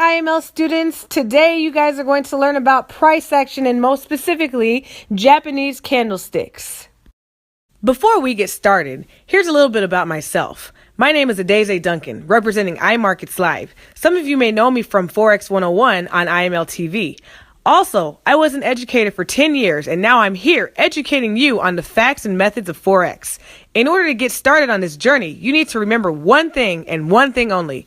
IML students. Today you guys are going to learn about price action and most specifically Japanese candlesticks. Before we get started, here's a little bit about myself. My name is Adeze Duncan, representing iMarkets Live. Some of you may know me from Forex 101 on IML TV. Also, I was an educator for 10 years and now I'm here educating you on the facts and methods of Forex. In order to get started on this journey, you need to remember one thing and one thing only.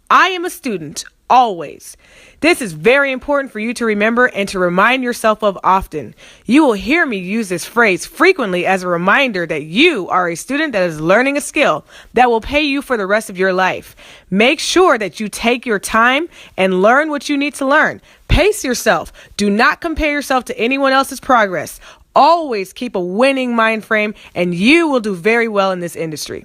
I am a student, always. This is very important for you to remember and to remind yourself of often. You will hear me use this phrase frequently as a reminder that you are a student that is learning a skill that will pay you for the rest of your life. Make sure that you take your time and learn what you need to learn. Pace yourself. Do not compare yourself to anyone else's progress. Always keep a winning mind frame and you will do very well in this industry.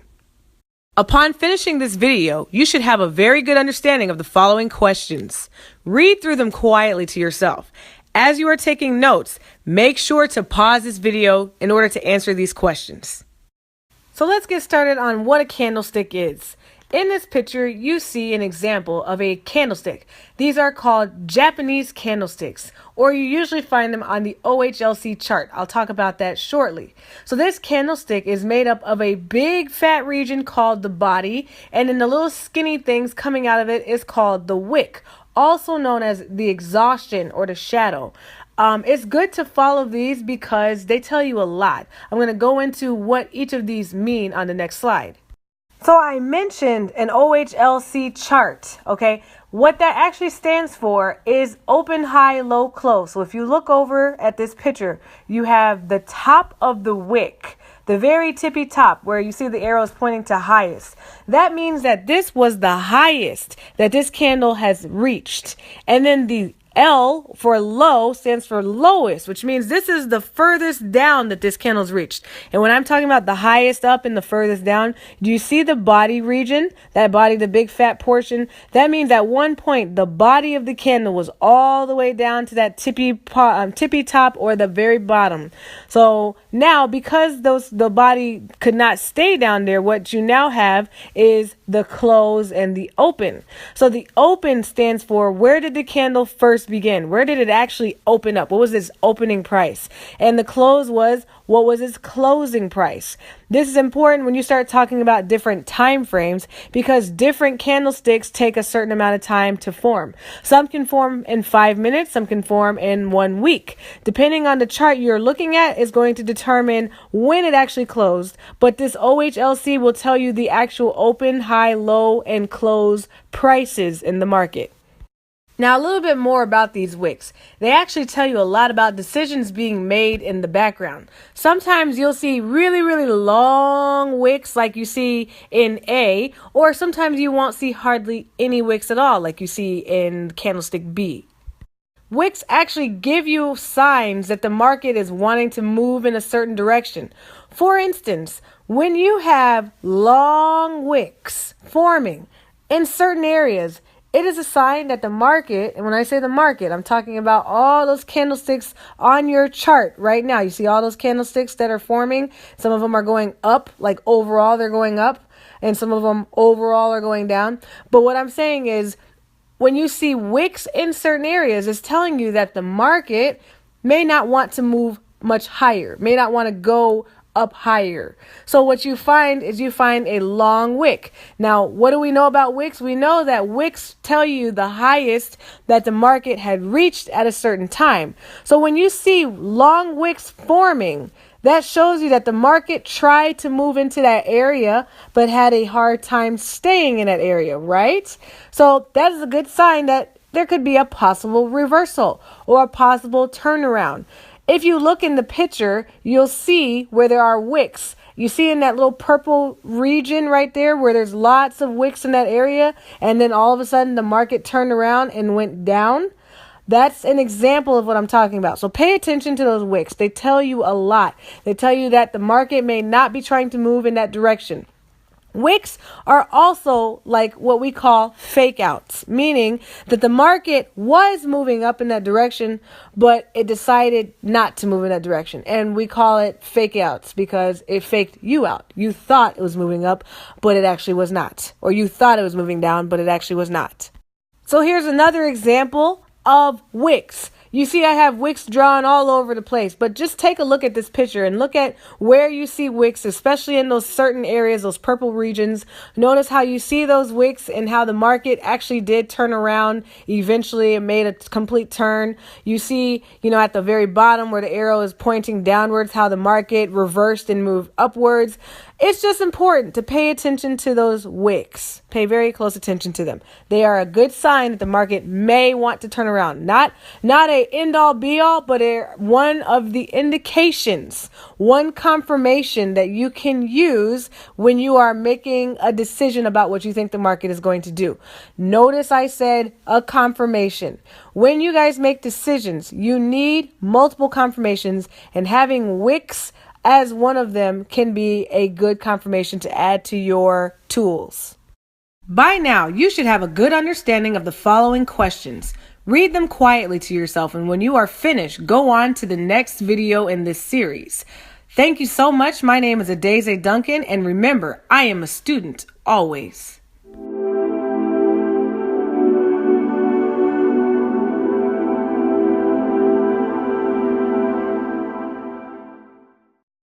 Upon finishing this video, you should have a very good understanding of the following questions. Read through them quietly to yourself. As you are taking notes, make sure to pause this video in order to answer these questions. So let's get started on what a candlestick is. In this picture, you see an example of a candlestick. These are called Japanese candlesticks, or you usually find them on the OHLC chart. I'll talk about that shortly. So this candlestick is made up of a big fat region called the body, and then the little skinny things coming out of it is called the wick, also known as the exhaustion or the shadow. It's good to follow these because they tell you a lot. I'm going to go into what each of these mean on the next slide. So I mentioned an OHLC chart, okay? What that actually stands for is open, high, low, close. So if you look over at this picture, you have the top of the wick, the very tippy top where you see the arrows pointing to highest. That means that this was the highest that this candle has reached. And then the L for low stands for lowest, which means this is the furthest down that this candle's reached. And when I'm talking about the highest up and the furthest down, do you see the body region? That body, the big fat portion? That means at one point, the body of the candle was all the way down to that tippy top or the very bottom. So now, because the body could not stay down there, what you now have is the close and the open. So the open stands for where did the candle first begin? Where did it actually open up? What was its opening price? And the close was, what was its closing price? This is important when you start talking about different time frames because different candlesticks take a certain amount of time to form. Some can form in 5 minutes, some can form in 1 week. Depending on the chart you're looking at is going to determine when it actually closed, but this OHLC will tell you the actual open, high, low, and close prices in the market. Now, a little bit more about these wicks. They actually tell you a lot about decisions being made in the background. Sometimes you'll see really, really long wicks like you see in A, or sometimes you won't see hardly any wicks at all like you see in candlestick B. Wicks actually give you signs that the market is wanting to move in a certain direction. For instance, when you have long wicks forming in certain areas, it is a sign that the market, and when I say the market, I'm talking about all those candlesticks on your chart right now. You see all those candlesticks that are forming. Some of them are going up, like overall they're going up, and some of them overall are going down. But what I'm saying is when you see wicks in certain areas, it's telling you that the market may not want to move much higher, may not want to go up higher. So what you find is you find a long wick. Now, what do we know about wicks? We know that wicks tell you the highest that the market had reached at a certain time. So when you see long wicks forming, that shows you that the market tried to move into that area, but had a hard time staying in that area, right? So that is a good sign that there could be a possible reversal or a possible turnaround. If you look in the picture, you'll see where there are wicks. You see in that little purple region right there where there's lots of wicks in that area, and then all of a sudden the market turned around and went down. That's an example of what I'm talking about. So pay attention to those wicks. They tell you a lot. They tell you that the market may not be trying to move in that direction. Wicks are also like what we call fake outs, meaning that the market was moving up in that direction, but it decided not to move in that direction. And we call it fake outs because it faked you out. You thought it was moving up, but it actually was not. Or you thought it was moving down, but it actually was not. So here's another example of wicks. You see I have wicks drawn all over the place, but just take a look at this picture and look at where you see wicks, especially in those certain areas, those purple regions. Notice how you see those wicks and how the market actually did turn around. Eventually it made a complete turn. You see, at the very bottom where the arrow is pointing downwards, how the market reversed and moved upwards. It's just important to pay attention to those wicks. Pay very close attention to them. They are a good sign that the market may want to turn around. Not a end all be all, but one of the indications, one confirmation that you can use when you are making a decision about what you think the market is going to do. Notice I said a confirmation. When you guys make decisions, you need multiple confirmations, and having wicks as one of them can be a good confirmation to add to your tools. By now, you should have a good understanding of the following questions. Read them quietly to yourself, and when you are finished, go on to the next video in this series. Thank you so much. My name is Adeze Duncan, and remember, I am a student always.